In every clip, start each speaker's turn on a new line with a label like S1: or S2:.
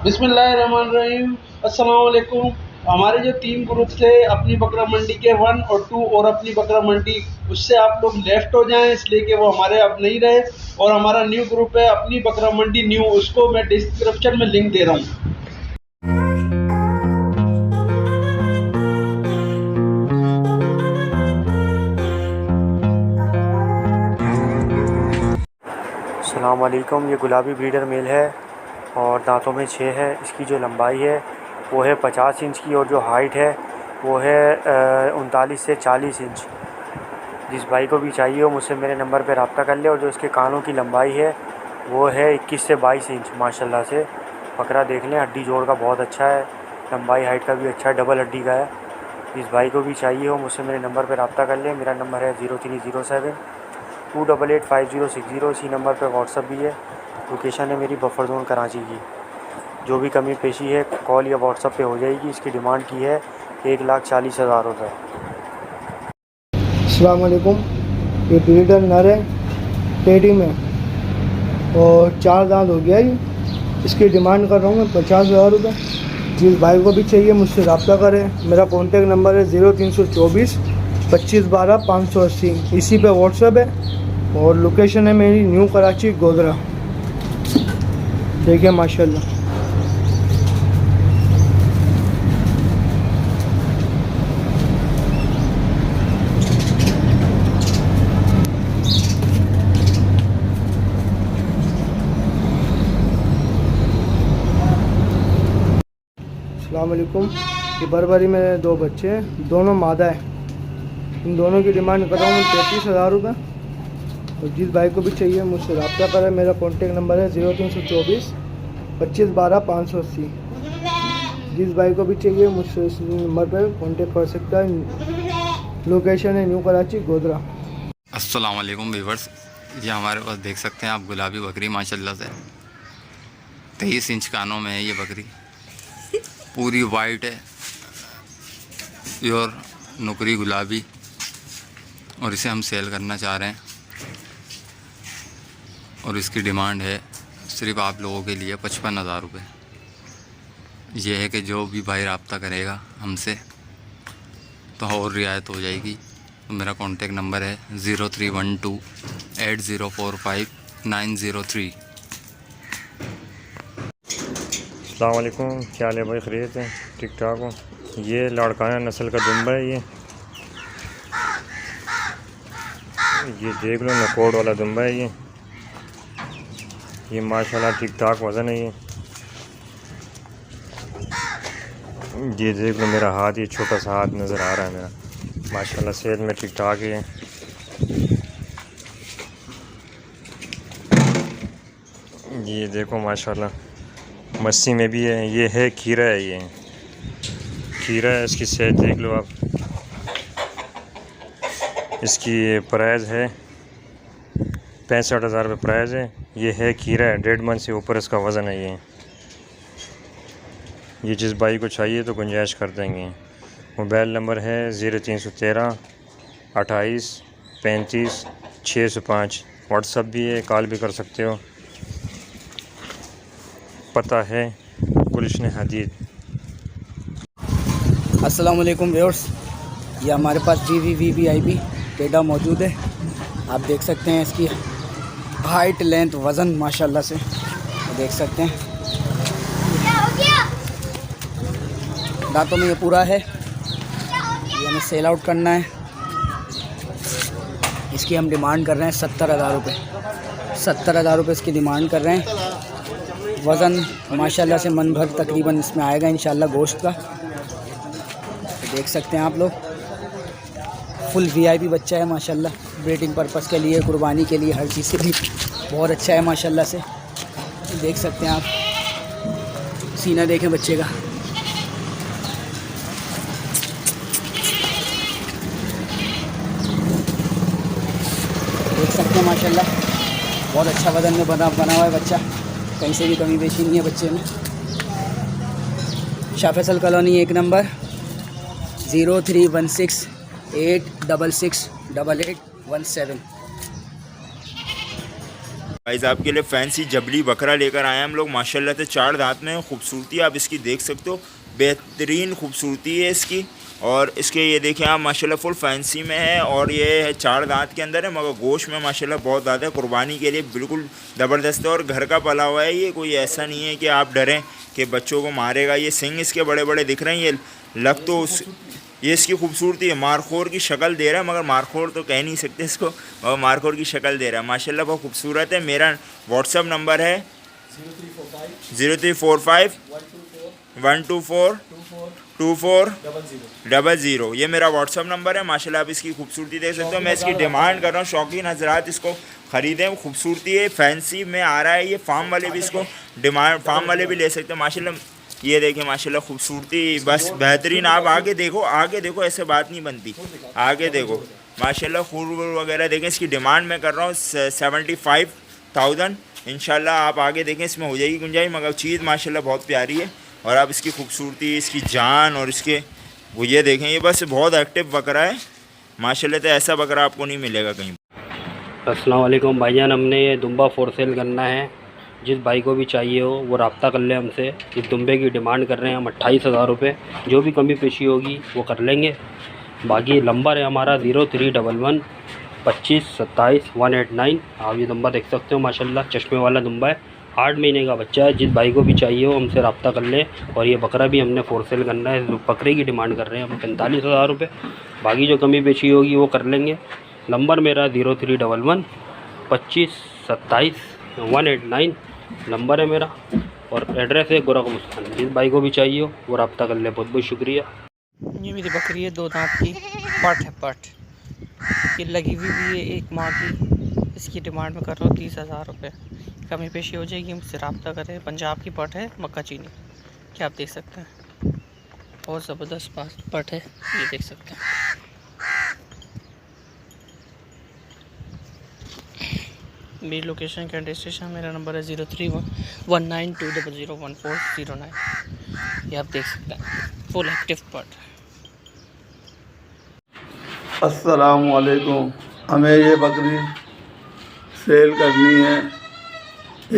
S1: बिस्मिल्लाहिर्रहमानिर्रहीम। अस्सलाम वालेकुम। हमारे जो 3 ग्रुप थे अपनी बकरा मंडी के 1 और 2 और अपनी बकरा मंडी, उससे आप लोग लेफ्ट हो जाएं इसलिए कि वो हमारे अब नहीं रहे। और हमारा न्यू ग्रुप है अपनी बकरा मंडी न्यू, उसको मैं डिस्क्रिप्शन में लिंक दे रहा हूँ।
S2: अस्सलाम वालेकुम। ये गुलाबी ब्रीडर मेल है और दांतों में 6 है। इसकी जो लंबाई है वो है 50 इंच की और जो हाइट है वो है 39 से 40 इंच। जिस भाई को भी चाहिए हो मुझसे मेरे नंबर पर रब्ता कर ले। और जो इसके कानों की लंबाई है वो है 21 से 22 इंच। माशाल्लाह से बकरा देख लें, हड्डी जोड़ का बहुत अच्छा है, लंबाई हाइट का भी अच्छा है, डबल हड्डी का है। जिस भाई को भी चाहिए हो मुझसे मेरे नंबर पर रब्ता कर ले। मेरा नंबर है 0307 288 5060। इसी नंबर पर व्हाट्सअप भी है। लोकेशन है मेरी बफर जोन कराची की। जो भी कमी पेशी है कॉल या व्हाट्सअप पे हो जाएगी। इसकी डिमांड की है 1,40,000 रुपये।
S3: अस्सलाम वालेकुम। ये ब्रीडर नर है, टेडी में और 4 दांत हो गया ये। इसकी डिमांड कर रहा हूँ मैं 50,000 रुपये। जिस भाई को भी चाहिए मुझसे रब्ता करें। मेरा कॉन्टेक्ट नंबर है 0324 25 12 580। इसी पे व्हाट्सअप है और लोकेशन है मेरी न्यू कराची गोदरा। देखिए माशाल्लाह। अस्सलाम वालेकुम। ये बरबरी में 2 बच्चे हैं, दोनों मादा है। इन दोनों की डिमांड कर रहा हूँ 33,000 रुपये। और जिस भाई को भी चाहिए मुझसे रब्ता करें। मेरा कॉन्टेक्ट नंबर है 0324 25 12 580। जिस भाई को भी चाहिए मुझसे इस नंबर पर कॉन्टेक्ट कर सकता है। लोकेशन है न्यू कराची गोदरा।
S4: अस्सलाम वालेकुम व्यूअर्स। ये हमारे पास देख सकते हैं आप गुलाबी बकरी माशाल्लाह से 23 इंच कानों में है। ये बकरी पूरी वाइट है, प्योर नुकरी गुलाबी। और इसे हम सेल करना चाह रहे हैं और इसकी डिमांड है सिर्फ आप लोगों के लिए 55,000 रुपये। यह है कि जो भी भाई रब्ता करेगा हमसे तो और रियायत हो जाएगी। तो मेरा कॉन्टेक्ट नंबर है 0312 8045 903।
S2: अस्सलाम वालेकुम। क्या हाल है भाई? खैरियत है? ठीक ठाक हो? ये लाड़काना नस्ल का दुम्बा है। ये देख लो, नकोड़ वाला दुम्बा है। ये माशाल्लाह ठीक ठाक वज़न है। ये देख लो मेरा हाथ, ये छोटा सा हाथ नज़र आ रहा है मेरा। माशाल्लाह सेहत में ठीक ठाक है। ये देखो माशाल्लाह मस्सी में भी है। ये है खीरा है, ये खीरा है। इसकी सेहत देख लो आप। इसकी प्राइस है 65,000 रुपये प्राइस है। ये है खीरा है, 1.5 मन से ऊपर इसका वज़न है। ये जिस भाई को चाहिए तो गुंजाइश कर देंगे। मोबाइल नंबर है 0313 28 35 605। व्हाट्सअप भी है, कॉल भी कर सकते हो। पता है गुलशन हदीद।
S5: अस्सलाम वालेकुम व्यूअर्स। ये हमारे पास GVVVIP टेडा मौजूद है। आप देख सकते हैं इसकी हाइट, लेंथ, वज़न माशाल्लाह से देख सकते हैं। दांतों में ये पूरा है। ये हमें सेल आउट करना है। इसकी हम डिमांड कर रहे हैं 70,000 रुपये। 70,000 रुपये इसकी डिमांड कर रहे हैं। वज़न माशाल्लाह से मन भर तकरीबन इसमें आएगा इंशाल्लाह गोश्त का। तो देख सकते हैं आप लोग, फुल VIP बच्चा है माशाल्लाह। ब्रीडिंग पर्पस के लिए, कुर्बानी के लिए, हर चीज़ के लिए बहुत अच्छा है माशाल्लाह से। देख सकते हैं आप, सीना देखें बच्चे का। देख सकते हैं माशाल्लाह बहुत अच्छा वज़न में बना हुआ है बच्चा। कहीं से भी कमी बेशी नहीं है बच्चे में। Shah Faisal colony 1 number 0316 866 8817।
S6: Guys आपके लिए फैंसी जबली बकरा लेकर आए हैं हम लोग। माशाल्लाह से 4 दांत में खूबसूरती आप इसकी देख सकते हो, बेहतरीन खूबसूरती है इसकी। और इसके ये देखें आप माशाल्लाह फुल फैंसी में है और ये है 4 दांत के अंदर है, मगर गोश्त में माशाल्लाह बहुत ज़्यादा है। कुर्बानी के लिए बिल्कुल ज़बरदस्त है और घर का पला हुआ है ये, कोई ऐसा नहीं है कि आप डरें कि बच्चों को मारेगा। ये सिंग इसके बड़े बड़े दिख रहे हैं, ये लग तो उस ये इसकी खूबसूरती है। मारखोर की शक्ल दे रहा है, मगर मारखोर तो कह नहीं सकते इसको, मगर मारखोर की शक्ल दे रहा है। माशाल्लाह बहुत खूबसूरत है। मेरा व्हाट्सअप नंबर है 0345 124 2400। ये मेरा व्हाट्सअप नंबर है। माशाल्लाह आप इसकी खूबसूरती देख सकते हो। मैं इसकी डिमांड कर रहा हूँ, शौकीन हजरात इसको ख़रीदें। खूबसूरती है, फैंसी में आ रहा है ये। फार्म वाले भी इसको फार्म वाले भी ले सकते हैं। माशाल्लाह ये देखिए माशाल्लाह खूबसूरती बस बेहतरीन। आप आगे देखो, आगे देखो, ऐसे बात नहीं बनती। आगे देखो माशाल्लाह खूर वगैरह देखें। इसकी डिमांड मैं कर रहा हूँ 75,000। इंशाल्लाह आप आगे देखें, इसमें हो जाएगी गुंजाइश। मगर चीज़ माशाल्लाह बहुत प्यारी है और आप इसकी खूबसूरती, इसकी जान और इसके वो ये देखें। ये बस बहुत एक्टिव बकरा है माशाल्लाह, तो ऐसा बकरा आपको नहीं मिलेगा कहीं।
S7: अस्सलाम वालेकुम भाईजान, हमने ये दुम्बा फॉर सेल करना है। जिस भाई को भी चाहिए हो वो रब्ता कर ले हमसे। इस दुम्बे की डिमांड कर रहे हैं हम 28,000 रुपये। जो भी कमी पेशी होगी वो कर लेंगे। बाकी नंबर है हमारा 0311 25 27 189। आप ये दुम्बा देख सकते हो माशाल्लाह चश्मे वाला दुम्बा है। 8 महीने का बच्चा है। जिस भाई को भी चाहिए हो हमसे रब्ता कर ले। और ये बकरा भी हमने फॉर सेल करना है। बकरे की डिमांड कर रहे हैं हम 45,000 रुपये। बाकी जो कमी पेशी होगी वो कर लेंगे। नंबर मेरा 0311 25 27 189 नंबर है मेरा। और एड्रेस है गोरख मुस्कान। जिस भाई को भी चाहिए हो वो रब्ता कर ले। बहुत बहुत शुक्रिया।
S8: ये मेरी बकरी है, 2 दांत की, पट है पट। ये लगी हुई भी है 1 माह की। इसकी डिमांड में कर रहा हूँ 30,000 रुपये। कमी पेशी हो जाएगी, मुझसे रब्ता करें। पंजाब की पट है, मक्का चीनी, क्या आप देख सकते हैं। बहुत ज़बरदस्त पट है, ये देख सकते हैं। मेरी लोकेशन का रजिस्ट्रेशन, मेरा नंबर है 031920014009। ये आप देख सकते हैं, फुल एक्टिव पट।
S9: अस्सलामु अलैकुम। हमें ये बकरी सेल करनी है।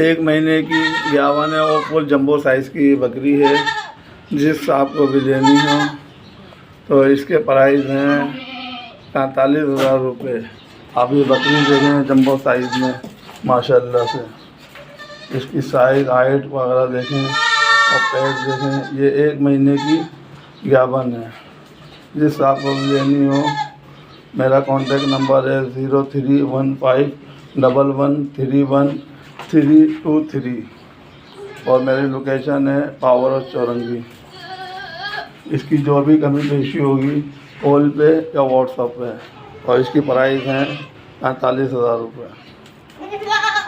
S9: 1 महीने की यावन है और फुल जंबो साइज़ की बकरी है। जिस आपको भी लेनी हो तो इसके प्राइस हैं 45,000 रुपये। आप ये बकरी देखें जंबो साइज़ में माशाल्लाह से। इसकी साइज़ हाइट वगैरह देखें और पेट देखें। ये 1 महीने की यावन है। जिस आपको भी लेनी हो मेरा कॉन्टेक्ट नंबर है 0315 1131 और मेरी लोकेशन है पावर हाउस चौरंगी। इसकी जो भी कमी पेशी होगी कॉल पे या व्हाट्सएप पे। और इसकी प्राइस है 45,000 रुपये।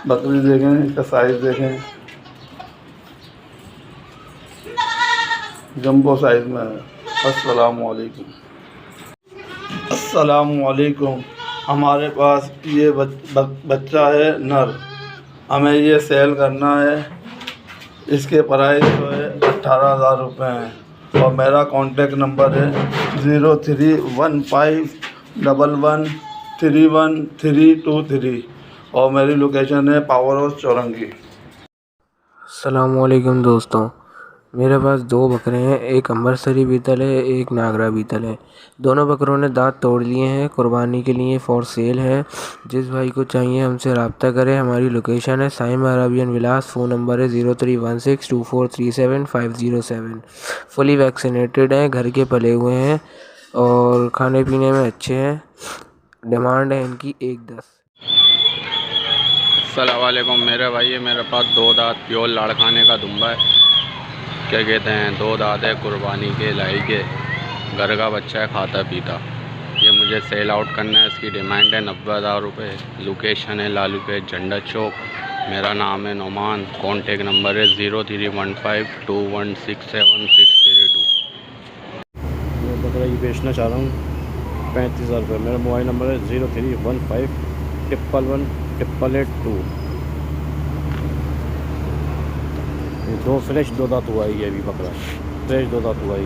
S9: बकरी देखें, इसका साइज़ देखें, जंबो साइज़ में है। अस्सलामु अलैकुम। हमारे पास ये बच्चा है नर, हमें ये सेल करना है। इसके प्राइस जो है 18,000 रुपये हैं। और मेरा कॉन्टेक्ट नंबर है 0315 1131 और मेरी लोकेशन है पावर हाउस चौरंगी।
S10: अस्सलामुअलैकुम दोस्तों, मेरे पास 2 बकरे हैं। एक अमृतसरी बीतल है, एक नागरा बीतल है। दोनों बकरों ने दांत तोड़ लिए हैं। कुर्बानी के लिए फॉर सेल है। जिस भाई को चाहिए हमसे रब्ता करें। हमारी लोकेशन है साइम अरेबियन विलास। फ़ोन नंबर है 03162437 फुली वैक्सीनेटेड हैं, घर के पले हुए हैं और खाने पीने में अच्छे हैं। डिमांड है इनकी 110।
S11: अस्सलाम वालेकुम मेरे भाई, मेरे पास 2 दांत प्योर लाड़खाने का दुम्बा है। क्या कहते हैं, 2 दांत है, कुर्बानी के लाई के, घर का बच्चा है, खाता पीता। ये मुझे सेल आउट करना है। इसकी डिमांड है 90,000 रुपये। लोकेशन है लालू पे झंडा चौक। मेरा नाम है नोमान। कॉन्टेक्ट नंबर है 0315 2167
S7: मैं बकरा ये बेचना चाह रहा हूँ 35,000 रुपये। मेरा मोबाइल नंबर है 0315 111 882। ये 2 फ्रेश 2 दांत हुआ है। ये अभी बकरा फ्रेश 2 दांत हुआ है।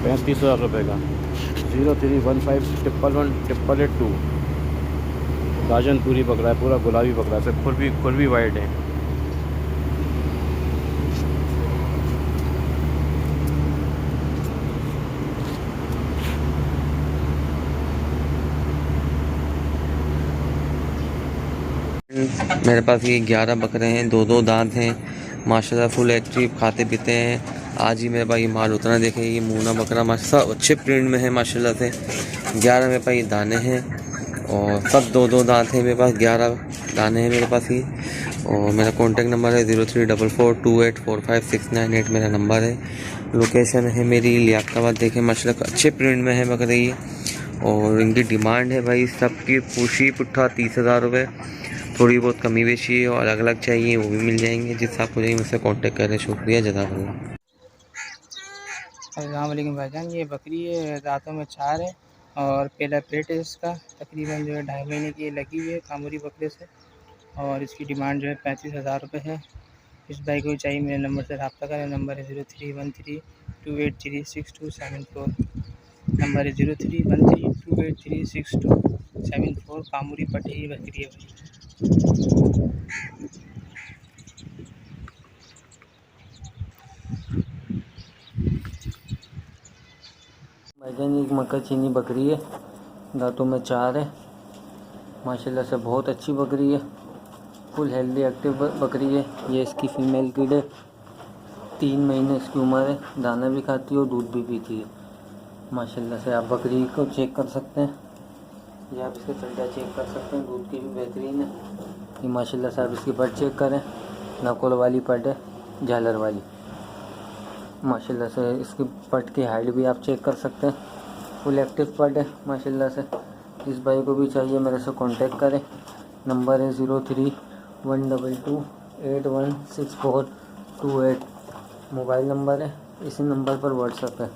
S7: 35,000 रुपये का। 0315111882 गाजनपुरी बकरा है, पूरा गुलाबी बकरा है, खुर भी वाइट है।
S4: मेरे पास ये 11 बकरे हैं, 2 दांत हैं, माशाल्लाह फुल एक्टिव, खाते पीते हैं। आज ही मेरे पास ये माल उतना देखें। ये मूना बकरा माशाल्लाह अच्छे प्रिंट में है माशाल्लाह से। 11 मेरे पास ये दाने हैं और सब 2 दांत हैं। मेरे पास 11 दाने हैं मेरे पास ही। और मेरा कॉन्टेक्ट नंबर है 0344284569 मेरा नंबर है। लोकेशन है मेरी लियाकताबाद। देखें माशाल्लाह अच्छे प्रिंट में है बकरे ये। और इनकी डिमांड है भाई सबकी पूछी पुट्ठा 30,000 रुपये। थोड़ी बहुत कमी बेशी है और अलग अलग चाहिए वो भी मिल जाएंगे। जिस आपको चाहिए मुझसे कांटेक्ट करें। शुक्रिया, जज़ाकल्लाह।
S8: अस्सलाम वालेकुम भाईजान। ये बकरी है, दांतों में 4 है और पहला प्लेट है इसका। तकरीबन जो है 2.5 महीने की लगी हुई है कामूरी बकरे से। और इसकी डिमांड जो है 35,000 रुपये है। इस भाई को चाहिए मेरे नंबर से रब्ता करें। नंबर है 0313283627 नंबर है 0313283627 कामूरी पटेरी बकरी है भाई।
S2: भाईजान एक मक्का चीनी बकरी है, दांतों में 4 है, माशाल्लाह से बहुत अच्छी बकरी है। फुल हेल्दी एक्टिव बकरी है। ये इसकी फ़ीमेल किड है। 3 महीने इसकी उम्र है। दाना भी खाती है और दूध भी पीती है माशाल्लाह से। आप बकरी को चेक कर सकते हैं या आप इसका चलटा चेक कर सकते हैं। दूध की भी बेहतरीन है ये माशाल्लाह से। आप इसकी पट चेक करें, नकुल वाली पट है, झालर वाली माशाल्लाह से। इसकी पट की हाइट भी आप चेक कर सकते हैं। फुल एक्टिव पट है माशाल्लाह से। इस भाई को भी चाहिए मेरे से कांटेक्ट करें। नंबर है 0312281648 मोबाइल नंबर है। इसी नंबर पर व्हाट्सएप है।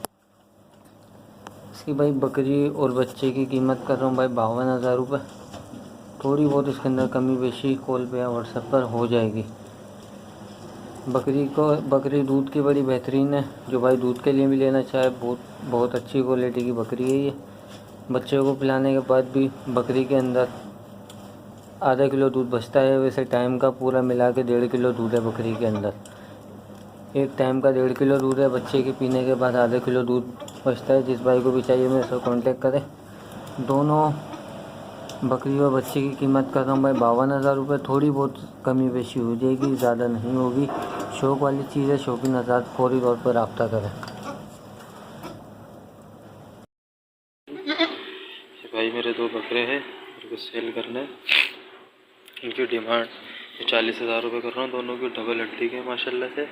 S2: इसकी भाई बकरी और बच्चे की कीमत कर रहा हूँ भाई 52,000 रुपये। थोड़ी बहुत इसके अंदर कमी बेशी कॉल पे या व्हाट्सएप पर हो जाएगी। बकरी दूध की बड़ी बेहतरीन है। जो भाई दूध के लिए भी लेना चाहे बहुत अच्छी क्वालिटी की बकरी है ये। बच्चे को पिलाने के बाद भी बकरी के अंदर आधा किलो दूध बचता है। वैसे टाइम का पूरा मिला के 1.5 किलो दूध है बकरी के अंदर। एक टाइम का 1.5 किलो दूध है। बच्चे के पीने के बाद आधा किलो दूध बचता है। जिस भाई को भी चाहिए मेरे से कांटेक्ट करें। दोनों बकरी और बच्चे की कीमत कर रहा हूँ भाई 52,000 रुपये। थोड़ी बहुत कमी बेशी हो जाएगी, ज़्यादा नहीं होगी। शौक़ वाली चीज़ है, शौकीन हज़रात फौरी तौर पर रब्ता करें।
S10: भाई मेरे 2 बकरे हैं, मेरे को सेल करना है। इनकी डिमांड 40,000 रुपये कर रहा हूँ। दोनों की डबल हड्डी के माशाल्लाह से।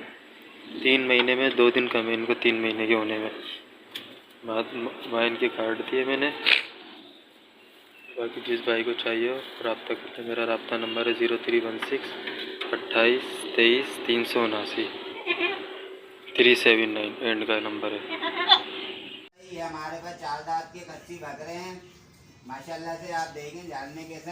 S10: 3 महीने में 2 दिन कम है इनको 3 महीने के होने में। बाद इनकी काट दी है मैंने। बाकी जिस भाई को चाहिए हो रब्ता करते। मेरा रब्ता नंबर है 0316282379 379 एंड का नंबर है।
S12: ये हमारे पास 4 दांत के कच्ची बकरे हैं माशाल्लाह से। आप देखें जानने कैसे।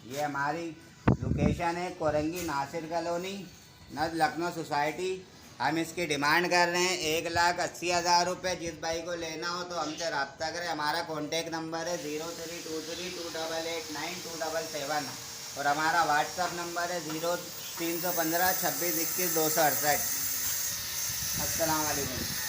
S12: ये हमारी लोकेशन है कोरंगी नासिर कॉलोनी, नद लखनऊ सोसाइटी। हम इसकी डिमांड कर रहे हैं 1,80,000 रुपये। जिस भाई को लेना हो तो हमसे रब्ता करें। हमारा कॉन्टेक्ट नंबर है 0323289277 और हमारा व्हाट्सअप नंबर है 03152621 268। अस्सलाम वालेकुम।